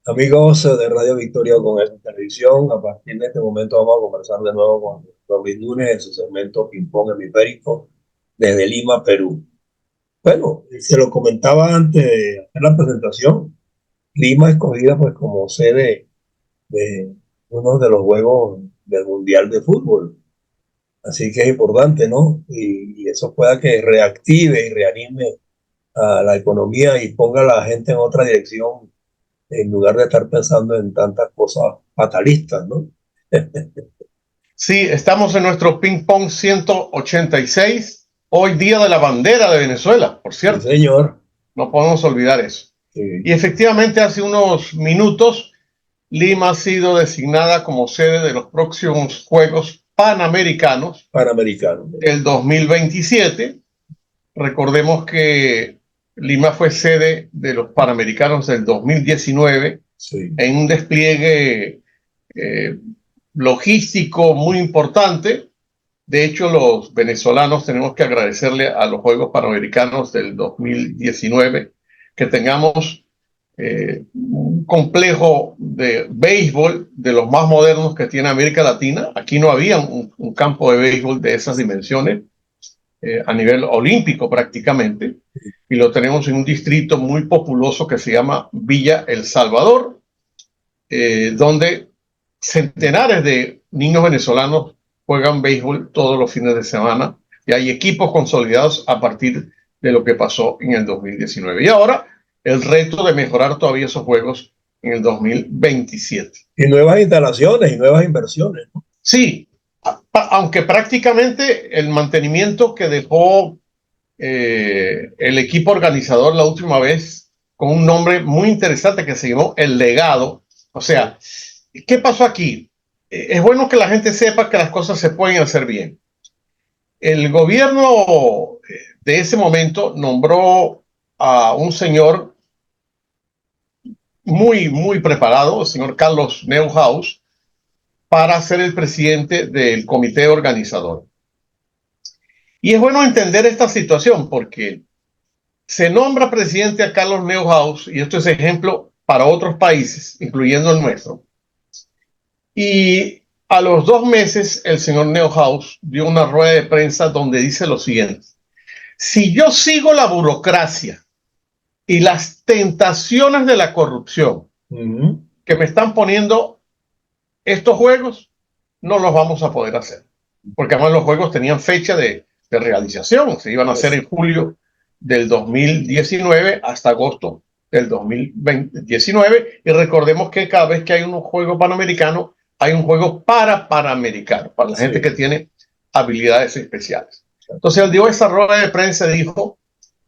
Amigos de Radio Victoria con esta televisión, a partir de este momento vamos a conversar de nuevo con Luis Núñez en su segmento Ping Pong Hemisférico desde Lima, Perú. Bueno, se lo comentaba antes de hacer la presentación, Lima escogida pues como sede de uno de los juegos del Mundial de Fútbol. Así que es importante, ¿no? Y eso pueda que reactive y reanime a la economía y ponga a la gente en otra dirección en lugar de estar pensando en tantas cosas fatalistas, ¿no? Sí, estamos en nuestro ping pong 186, hoy día de la bandera de Venezuela, por Sí, cierto, señor. no podemos olvidar eso. Y Sí, efectivamente hace unos minutos Lima ha sido designada como sede de los próximos Juegos Panamericanos Panamericano. del 2027. Recordemos que Lima fue sede de los Panamericanos del 2019 Sí. en un despliegue eh, logístico muy importante. De hecho, los venezolanos tenemos que agradecerle a los Juegos Panamericanos del 2019 que tengamos un complejo de béisbol de los más modernos que tiene América Latina. Aquí no había un campo de béisbol de esas dimensiones a nivel olímpico prácticamente, y lo tenemos en un distrito muy populoso que se llama Villa El Salvador, donde centenares de niños venezolanos juegan béisbol todos los fines de semana y hay equipos consolidados a partir de lo que pasó en el 2019. Y ahora el reto de mejorar todavía esos juegos en el 2027. Y nuevas instalaciones y nuevas inversiones, ¿no? Sí, aunque prácticamente el mantenimiento que dejó el equipo organizador la última vez con un nombre muy interesante que se llamó El Legado. O sea, ¿qué pasó aquí? Es bueno que la gente sepa que las cosas se pueden hacer bien. El gobierno de ese momento nombró a un señor muy preparado, el señor Carlos Neuhaus, para ser el presidente del comité organizador. Y es bueno entender esta situación porque se nombra presidente a Carlos Neuhaus, y esto es ejemplo para otros países, incluyendo el nuestro. Y a los 2 meses, el señor Neuhaus dio una rueda de prensa donde dice lo siguiente: si yo sigo la burocracia y las tentaciones de la corrupción que me están poniendo estos juegos, no los vamos a poder hacer. Porque además los juegos tenían fecha de realización, se iban a hacer Pues, en julio del 2019 hasta agosto del 2019. Y recordemos que cada vez que hay un juego panamericano, hay un juego para panamericano, para la gente que sí. tiene habilidades especiales. Entonces él dio esa rueda de prensa y dijo: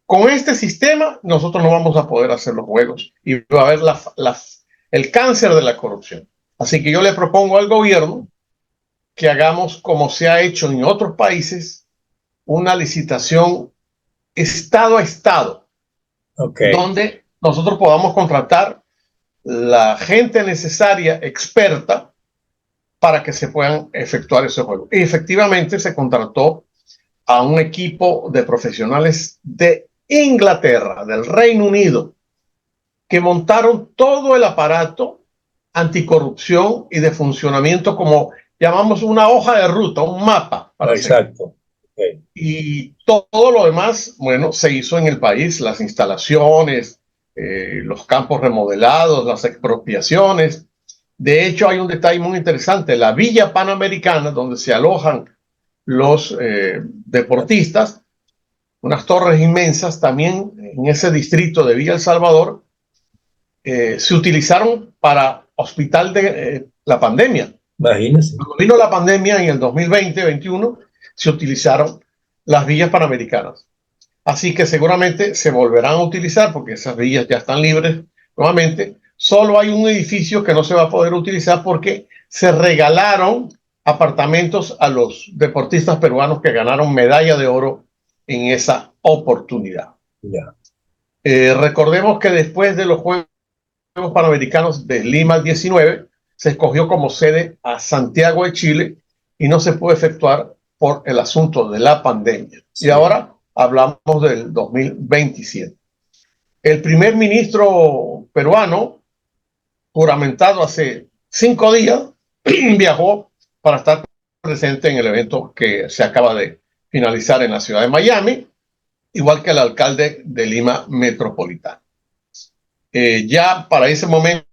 con este sistema nosotros no vamos a poder hacer los juegos y va a haber el cáncer de la corrupción. Así que yo le propongo al gobierno que hagamos como se ha hecho en otros países, una licitación estado a estado, Ok. donde nosotros podamos contratar la gente necesaria, experta, para que se puedan efectuar esos juegos. Y efectivamente se contrató a un equipo de profesionales de Inglaterra, del Reino Unido, que montaron todo el aparato anticorrupción y de funcionamiento, como llamamos una hoja de ruta, un mapa para seguir. Exacto. Okay. Y todo lo demás, bueno, se hizo en el país, las instalaciones, los campos remodelados, las expropiaciones. De hecho, hay un detalle muy interesante: la Villa Panamericana, donde se alojan los deportistas, unas torres inmensas, también en ese distrito de Villa El Salvador, se utilizaron para hospital de la pandemia. Imagínense. Cuando vino la pandemia en el 2020-21, se utilizaron las villas panamericanas. Así que seguramente se volverán a utilizar porque esas villas ya están libres nuevamente. Solo hay un edificio que no se va a poder utilizar porque se regalaron apartamentos a los deportistas peruanos que ganaron medalla de oro en esa oportunidad. Ya. Recordemos que después de los Juegos Panamericanos de Lima 19, se escogió como sede a Santiago de Chile y no se pudo efectuar por el asunto de la pandemia. Y Sí. ahora hablamos del 2027. El primer ministro peruano, juramentado hace 5 días, viajó para estar presente en el evento que se acaba de finalizar en la ciudad de Miami, igual que el alcalde de Lima Metropolitana. Ya para ese momento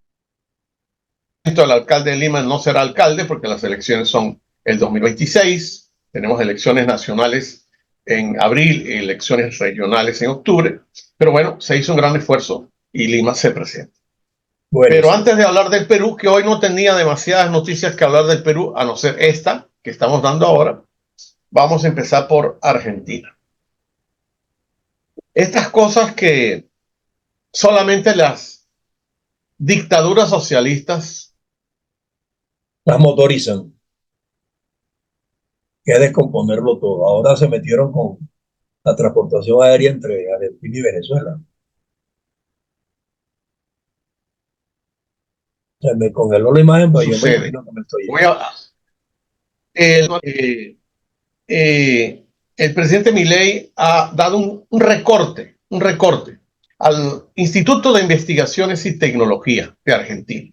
el alcalde de Lima no será alcalde porque las elecciones son el 2026, tenemos elecciones nacionales en abril y elecciones regionales en octubre, pero bueno, se hizo un gran esfuerzo y Lima se presenta. Pero antes de hablar del Perú, que hoy no tenía demasiadas noticias que hablar del Perú, a no ser esta que estamos dando ahora, vamos a empezar por Argentina. Estas cosas que solamente las dictaduras socialistas las motorizan, que es descomponerlo todo. Ahora se metieron con la transportación aérea entre Argentina y Venezuela. Se me congeló la imagen, pero yo me sucede. imagino que me estoy Voy a, el, el presidente Milei ha dado un recorte al Instituto de Investigaciones y Tecnología de Argentina.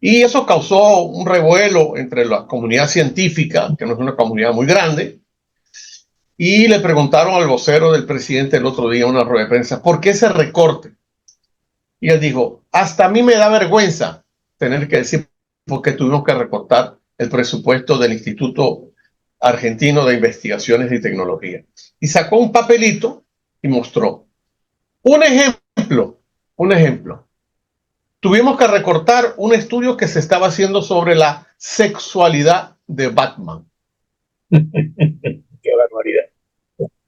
Y eso causó un revuelo entre la comunidad científica, que no es una comunidad muy grande, y le preguntaron al vocero del presidente el otro día en una rueda de prensa, ¿por qué ese recorte? Y él dijo, hasta a mí me da vergüenza tener que decir por qué tuvimos que recortar el presupuesto del Instituto Argentino de Investigaciones y Tecnología. Y sacó un papelito y mostró un ejemplo, un ejemplo. Tuvimos que recortar un estudio que se estaba haciendo sobre la sexualidad de Batman. Qué barbaridad.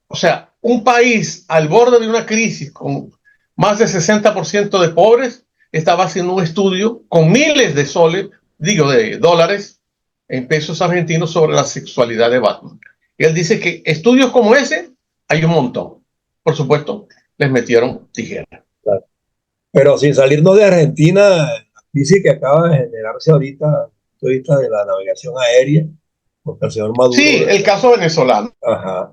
O sea, un país al borde de una crisis con más de 60% de pobres estaba haciendo un estudio con miles de soles, digo, de dólares en pesos argentinos sobre la sexualidad de Batman. Y él dice que estudios como ese hay un montón. Por supuesto, les metieron tijera. Claro. Pero sin salirnos de Argentina, la crisis que acaba de generarse ahorita, desde el punto de vista de la navegación aérea, porque el señor Sí, Maduro, el caso venezolano. ajá,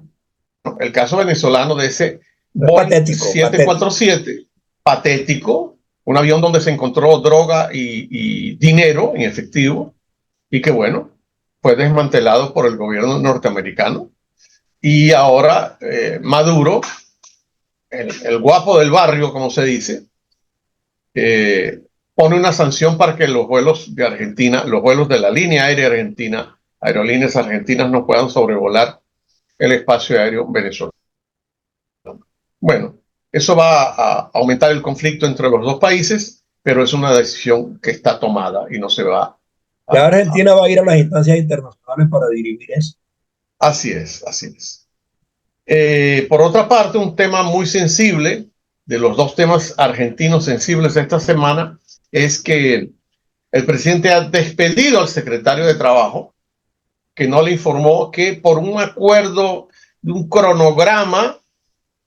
El caso venezolano de ese es Boeing patético, patético. 747, patético, un avión donde se encontró droga y dinero en efectivo, y que bueno, fue desmantelado por el gobierno norteamericano. Y ahora Maduro, el guapo del barrio, como se dice, pone una sanción para que los vuelos de Argentina, los vuelos de la línea aérea argentina, aerolíneas argentinas no puedan sobrevolar el espacio aéreo venezolano. Bueno, eso va a aumentar el conflicto entre los dos países, pero es una decisión que está tomada y no se va Ya a... Argentina va a ir a las instancias internacionales para dirimir eso. Así es, así es. Por otra parte, un tema muy sensible, de los dos temas argentinos sensibles de esta semana, es que el presidente ha despedido al secretario de Trabajo, que no le informó que por un acuerdo de un cronograma,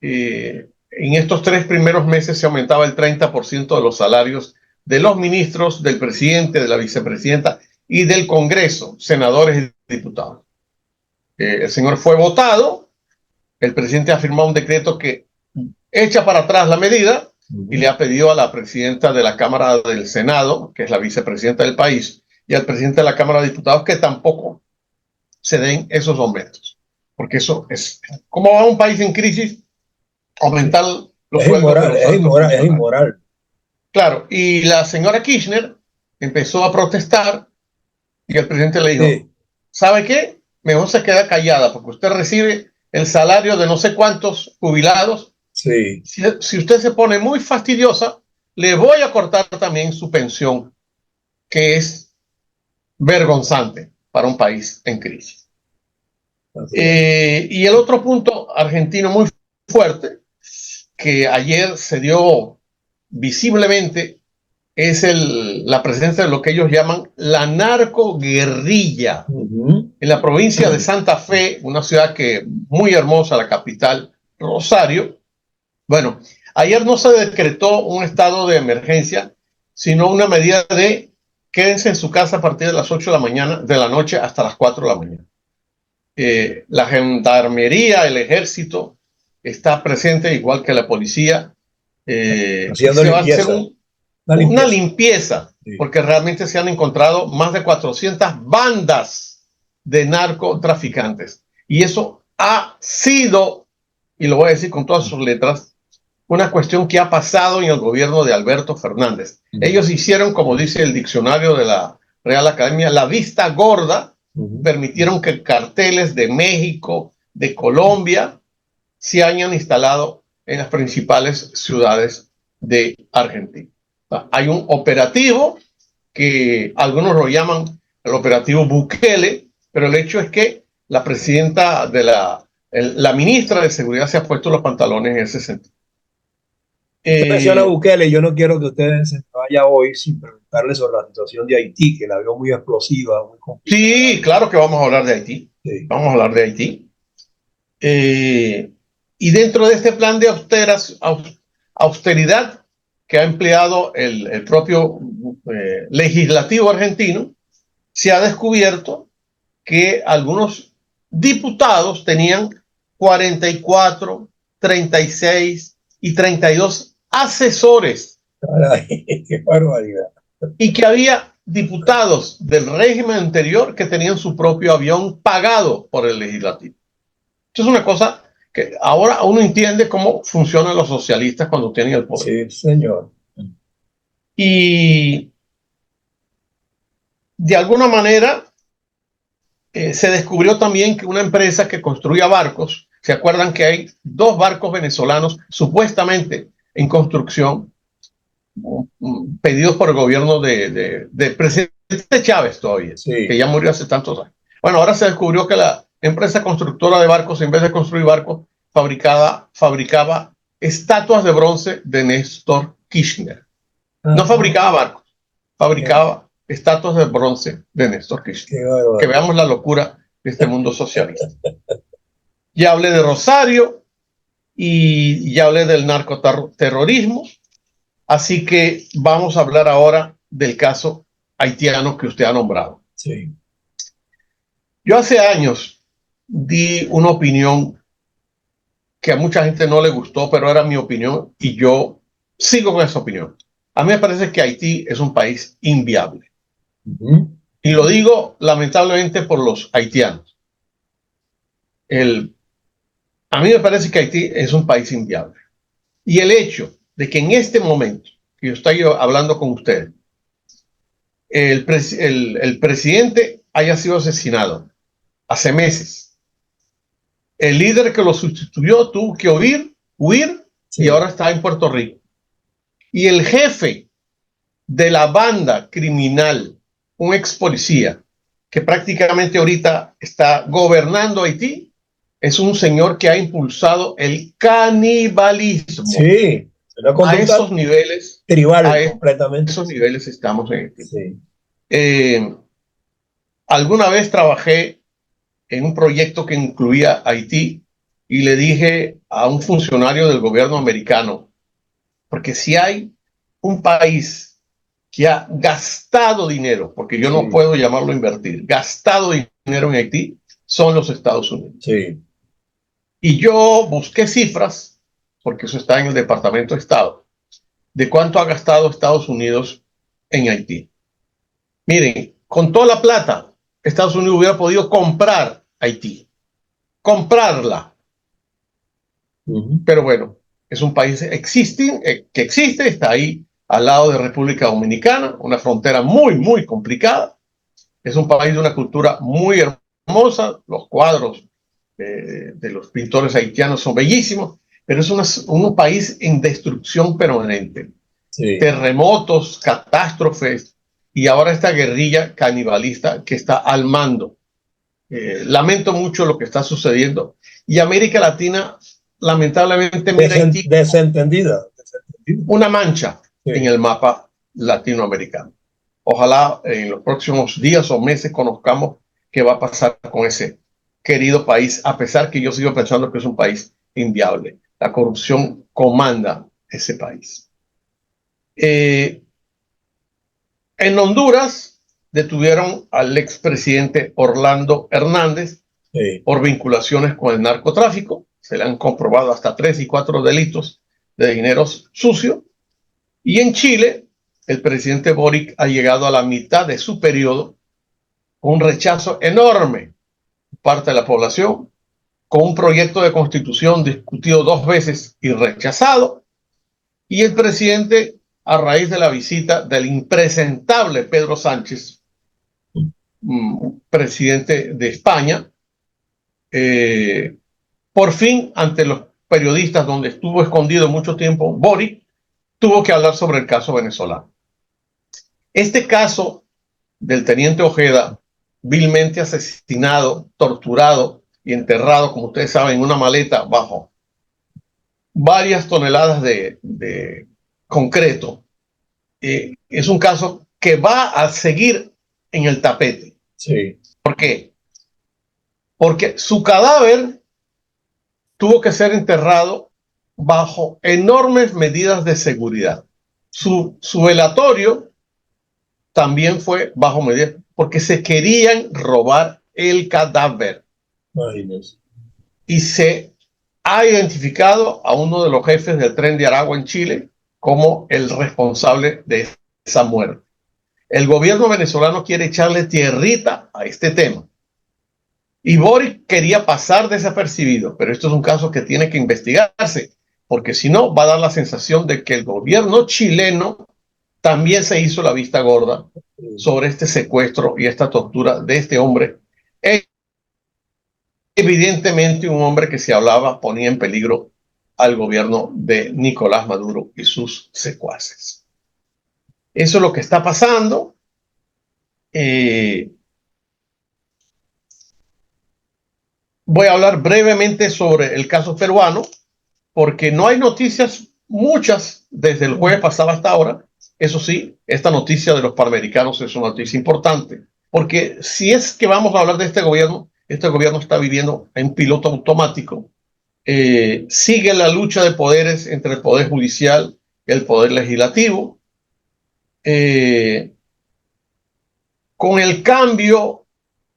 en estos 3 primeros meses se aumentaba el 30% de los salarios de los ministros, del presidente, de la vicepresidenta y del Congreso, senadores y diputados. El señor fue votado, el presidente ha firmado un decreto que echa para atrás la medida y le ha pedido a la presidenta de la Cámara del Senado, que es la vicepresidenta del país, y al presidente de la Cámara de Diputados que tampoco se den esos aumentos. Porque eso es, ¿cómo va un país en crisis? Aumentar los Es sueldos de inmoral, los es altos inmoral, es funcionarios. inmoral. Claro, y la señora Kirchner empezó a protestar y el presidente le dijo, Sí, ¿sabe qué? Mejor se queda callada porque usted recibe el salario de no sé cuántos jubilados. sí. Si usted se pone muy fastidiosa, le voy a cortar también su pensión, que es vergonzante para un país en crisis. Y el otro punto argentino muy fuerte, que ayer se dio visiblemente, es la presencia de lo que ellos llaman la narcoguerrilla en la provincia de Santa Fe, una ciudad que muy hermosa, la capital, Rosario. Bueno, ayer no se decretó un estado de emergencia, sino una medida de quédense en su casa a partir de las 8 de la mañana, de la noche hasta las 4 de la mañana. La gendarmería, el ejército está presente, igual que la policía. Haciendo Se va a hacer limpieza. una limpieza, sí, porque realmente se han encontrado más de 400 bandas de narcotraficantes. Y eso ha sido, y lo voy a decir con todas sus letras, una cuestión que ha pasado en el gobierno de Alberto Fernández. Ellos hicieron, como dice el diccionario de la Real Academia, la vista gorda, permitieron que carteles de México, de Colombia, se hayan instalado en las principales ciudades de Argentina. Hay un operativo que algunos lo llaman el operativo Bukele, pero el hecho es que la presidenta de la ministra de Seguridad se ha puesto los pantalones en ese sentido. Usted menciona a Bukele, yo no quiero que usted se vaya hoy sin preguntarle sobre la situación de Haití, que la veo muy explosiva, muy complicada. Sí, claro que vamos a hablar de Haití. Sí. Vamos a hablar de Haití. Y dentro de este plan de austeridad que ha empleado el propio legislativo argentino, se ha descubierto que algunos diputados tenían 44, 36 y 32 asesores. Caray, qué barbaridad. Y que había diputados del régimen anterior que tenían su propio avión pagado por el legislativo. Esto es una cosa que ahora uno entiende cómo funcionan los socialistas cuando tienen el poder. Sí, señor. Y de alguna manera se descubrió también que una empresa que construía barcos, ¿se acuerdan que hay 2 barcos venezolanos supuestamente en construcción, pedidos por el gobierno del presidente Chávez todavía, Sí. que ya murió hace tantos años? Bueno, ahora se descubrió que la empresa constructora de barcos, en vez de construir barcos, fabricaba estatuas de bronce de Néstor Kirchner. No fabricaba barcos, fabricaba estatuas de bronce de Néstor Kirchner. Que veamos la locura de este mundo socialista. Ya hablé de Rosario y ya hablé del narcoterrorismo, así que vamos a hablar ahora del caso haitiano que usted ha nombrado. Sí. Yo hace años di una opinión que a mucha gente no le gustó, pero era mi opinión y yo sigo con esa opinión. A mí me parece que Haití es un país inviable. Y lo digo lamentablemente por los haitianos. A mí me parece que Haití es un país inviable. Y el hecho de que en este momento que yo estoy hablando con usted, el presidente haya sido asesinado hace meses, el líder que lo sustituyó tuvo que huir Sí. y ahora está en Puerto Rico. Y el jefe de la banda criminal, un ex policía, que prácticamente ahorita está gobernando Haití, es un señor que ha impulsado el canibalismo. Sí, a esos niveles tribal completamente. A esos niveles estamos en Haití. Sí. Alguna vez trabajé en un proyecto que incluía Haití y le dije a un funcionario del gobierno americano, porque si hay un país que ha gastado dinero, porque yo no puedo llamarlo invertir, gastado dinero en Haití, son los Estados Unidos. Sí. Y yo busqué cifras, porque eso está en el Departamento de Estado, de cuánto ha gastado Estados Unidos en Haití. Miren, con toda la plata, Estados Unidos hubiera podido comprar Haití, comprarla. Pero bueno, es un país que existe, está ahí al lado de República Dominicana, una frontera muy, muy complicada. Es un país de una cultura muy hermosa, los cuadros de los pintores haitianos son bellísimos, pero es un país en destrucción permanente. Sí. Terremotos, catástrofes, y ahora esta guerrilla canibalista que está al mando. Lamento mucho lo que está sucediendo. Y América Latina, lamentablemente, mira Haití desentendida. Una mancha en el mapa latinoamericano. Ojalá en los próximos días o meses conozcamos qué va a pasar con ese querido país, a pesar que yo sigo pensando que es un país inviable. La corrupción comanda ese país. En Honduras detuvieron al expresidente Orlando Hernández por vinculaciones con el narcotráfico. Se le han comprobado hasta 3 y 4 delitos de dinero sucio. Y en Chile el presidente Boric ha llegado a la mitad de su periodo con un rechazo enorme por parte de la población, con un proyecto de constitución discutido 2 veces y rechazado, y el presidente, a raíz de la visita del impresentable Pedro Sánchez, presidente de España, por fin, ante los periodistas donde estuvo escondido mucho tiempo, Boric tuvo que hablar sobre el caso venezolano. Este caso del teniente Ojeda, vilmente asesinado, torturado y enterrado, como ustedes saben, en una maleta bajo varias toneladas de concreto, es un caso que va a seguir en el tapete. Sí. ¿Por qué? Porque su cadáver tuvo que ser enterrado bajo enormes medidas de seguridad. Su velatorio también fue bajo medidas, porque se querían robar el cadáver. Imagínense. Y se ha identificado a uno de los jefes del Tren de Aragua en Chile como el responsable de esa muerte. El gobierno venezolano quiere echarle tierrita a este tema. Y Boric quería pasar desapercibido, pero esto es un caso que tiene que investigarse, porque si no va a dar la sensación de que el gobierno chileno también se hizo la vista gorda sobre este secuestro y esta tortura de este hombre. Evidentemente un hombre que, se hablaba, ponía en peligro al gobierno de Nicolás Maduro y sus secuaces. Eso es lo que está pasando. Voy a hablar brevemente sobre el caso peruano, porque no hay noticias muchas desde el jueves pasado hasta ahora. Eso sí, esta noticia de los panamericanos es una noticia importante, porque si es que vamos a hablar de este gobierno está viviendo en piloto automático. Sigue la lucha de poderes entre el Poder Judicial y el Poder Legislativo. Con el cambio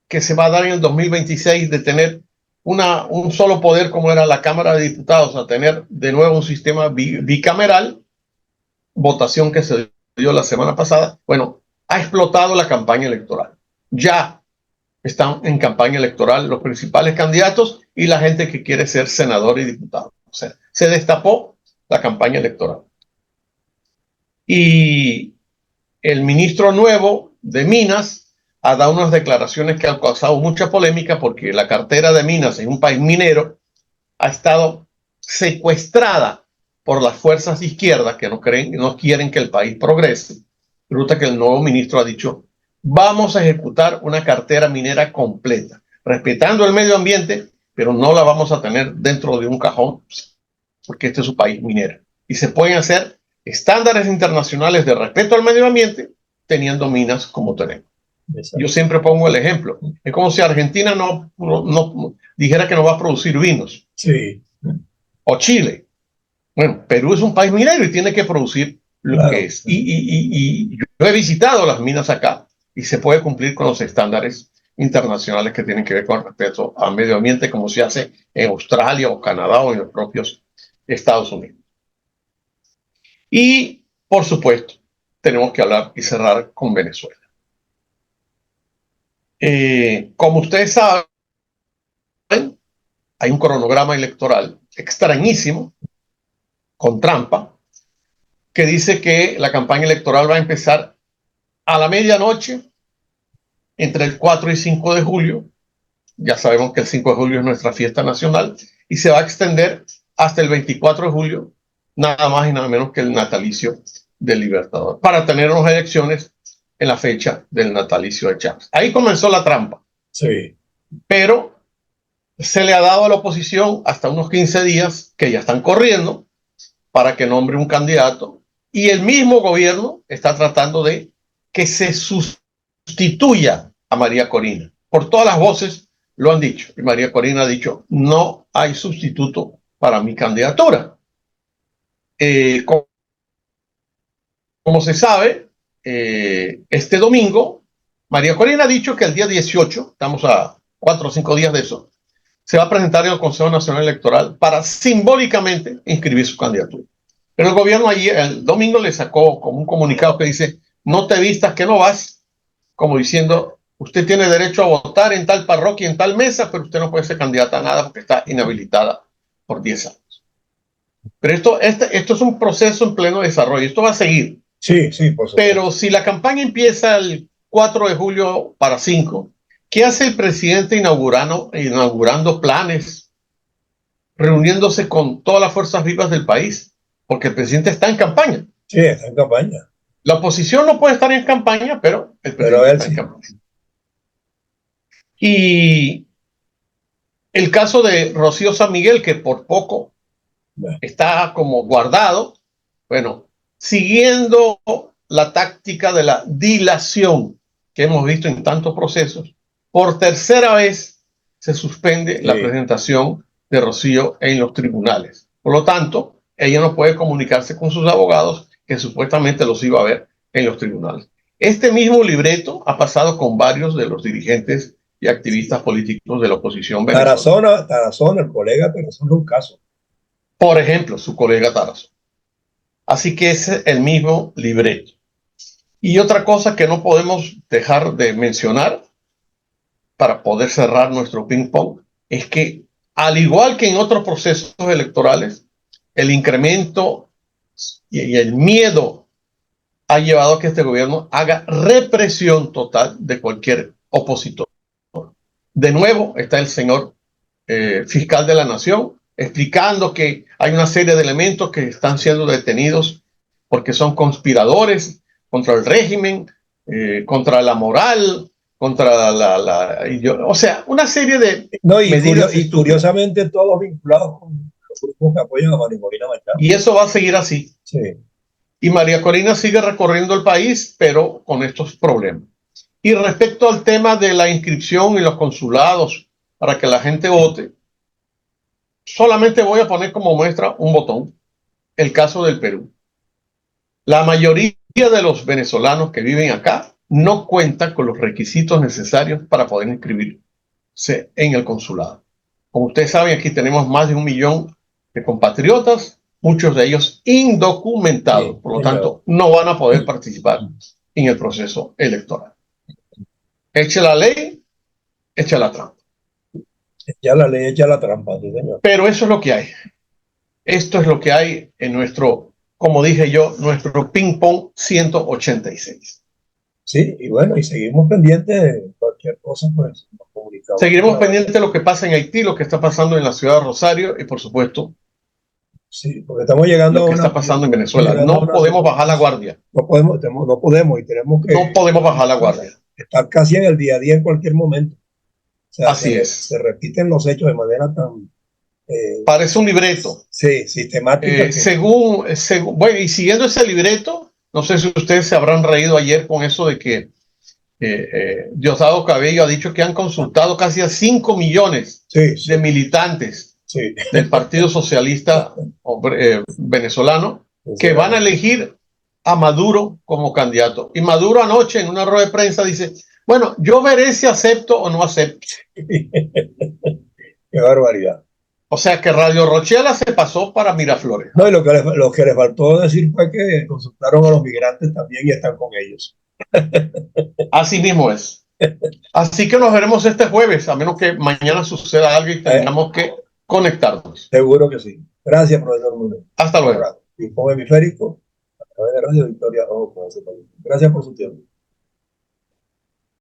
que se va a dar en el 2026 de tener un solo poder como era la Cámara de Diputados, a tener de nuevo un sistema bicameral, votación que se dio la semana pasada, bueno, ha explotado la campaña electoral. Ya están en campaña electoral los principales candidatos y la gente que quiere ser senador y diputado. O sea, se destapó la campaña electoral. Y el ministro nuevo de Minas ha dado unas declaraciones que han causado mucha polémica, porque la cartera de Minas, en un país minero, ha estado secuestrada por las fuerzas de izquierda que no quieren que el país progrese. Resulta que el nuevo ministro ha dicho: vamos a ejecutar una cartera minera completa, respetando el medio ambiente, pero no la vamos a tener dentro de un cajón, porque este es un país minero. Y se pueden hacer estándares internacionales de respeto al medio ambiente teniendo minas como tenemos. Exacto. Yo siempre pongo el ejemplo. Es como si Argentina no dijera que no va a producir vinos. Sí. O Chile. Bueno, Perú es un país minero y tiene que producir lo que es. Y yo he visitado las minas acá y se puede cumplir con los estándares internacionales que tienen que ver con respeto al medio ambiente, como se hace en Australia o Canadá o en los propios Estados Unidos. Y, por supuesto, tenemos que hablar y cerrar con Venezuela. Como ustedes saben, hay un cronograma electoral extrañísimo, con trampa, que dice que la campaña electoral va a empezar a la medianoche entre el 4 y 5 de julio. Ya sabemos que el 5 de julio es nuestra fiesta nacional y se va a extender hasta el 24 de julio, nada más y nada menos que el natalicio del Libertador, para tener unas elecciones en la fecha del natalicio de Chávez. Ahí comenzó la trampa. Sí. Pero se le ha dado a la oposición hasta unos 15 días, que ya están corriendo, para que nombre un candidato, y el mismo gobierno está tratando de que se sustituya a María Corina. Por todas las voces lo han dicho, y María Corina ha dicho: no hay sustituto para mi candidatura. Como se sabe, este domingo, María Corina ha dicho que el día 18, estamos a 4 o 5 días de eso, se va a presentar en el Consejo Nacional Electoral para simbólicamente inscribir su candidatura. Pero el gobierno ayer, el domingo, le sacó como un comunicado que dice: no te vistas que no vas, como diciendo, usted tiene derecho a votar en tal parroquia, en tal mesa, pero usted no puede ser candidata a nada porque está inhabilitada por 10 años. Pero esto es un proceso en pleno desarrollo, esto va a seguir. Sí, sí, por supuesto. Pero si la campaña empieza el 4 de julio para 5, ¿qué hace el presidente inaugurando planes, reuniéndose con todas las fuerzas vivas del país? Porque el presidente está en campaña. Sí, está en campaña. La oposición no puede estar en campaña, pero el presidente está en campaña. Y el caso de Rocío San Miguel, que por poco está como guardado, bueno, siguiendo la táctica de la dilación que hemos visto en tantos procesos, por tercera vez se suspende la presentación de Rocío en los tribunales. Por lo tanto, ella no puede comunicarse con sus abogados, que supuestamente los iba a ver en los tribunales. Este mismo libreto ha pasado con varios de los dirigentes y activistas políticos de la oposición venezolana. Tarazona, el colega Tarazona es un caso. Por ejemplo, su colega Tarazona. Así que es el mismo libreto. Y otra cosa que no podemos dejar de mencionar para poder cerrar nuestro ping-pong es que, al igual que en otros procesos electorales, el incremento y el miedo ha llevado a que este gobierno haga represión total de cualquier opositor. De nuevo está el señor fiscal de la Nación explicando que hay una serie de elementos que están siendo detenidos porque son conspiradores contra el régimen, contra la moral, contra o sea, una serie de medidas. Y curiosamente todos vinculados con los grupos que apoyan a María Corina Machado. Y eso va a seguir así. Sí. Y María Corina sigue recorriendo el país, pero con estos problemas. Y respecto al tema de la inscripción y los consulados para que la gente vote, solamente voy a poner como muestra un botón: el caso del Perú. La mayoría de los venezolanos que viven acá no cuentan con los requisitos necesarios para poder inscribirse en el consulado. Como ustedes saben, aquí tenemos más de 1 millón de compatriotas, muchos de ellos indocumentados, por lo tanto no van a poder participar en el proceso electoral. Eche la ley, echa la trampa. Ya la ley echa la trampa, sí, señor. Pero eso es lo que hay. Esto es lo que hay en nuestro, como dije yo, nuestro ping-pong 186. Sí, y bueno, y seguimos pendientes de cualquier cosa, pues nos comunicamos. Seguiremos pendientes de lo que pasa en Haití, lo que está pasando en la ciudad de Rosario y, por supuesto, sí, porque estamos llegando lo que está pasando en Venezuela. No podemos bajar la guardia. No podemos y tenemos que... No podemos bajar la guardia. Estar casi en el día a día en cualquier momento. O sea, así es. Se repiten los hechos de manera tan... parece un libreto. Sí, sistemática. Bueno, y siguiendo ese libreto, no sé si ustedes se habrán reído ayer con eso de que Diosdado Cabello ha dicho que han consultado casi a 5 millones de militantes del Partido Socialista venezolano que van a elegir a Maduro como candidato. Y Maduro anoche en una rueda de prensa dice: bueno, yo veré si acepto o no acepto. Qué barbaridad. O sea que Radio Rochela se pasó para Miraflores. No, y lo que les faltó decir fue que consultaron a los migrantes también y están con ellos. Así mismo es. Así que nos veremos este jueves, a menos que mañana suceda algo y tengamos que conectarnos. Seguro que sí. Gracias, profesor Núñez. Hasta luego. Ping-pong hemisférico a través de Radio Victoria. Gracias por su tiempo.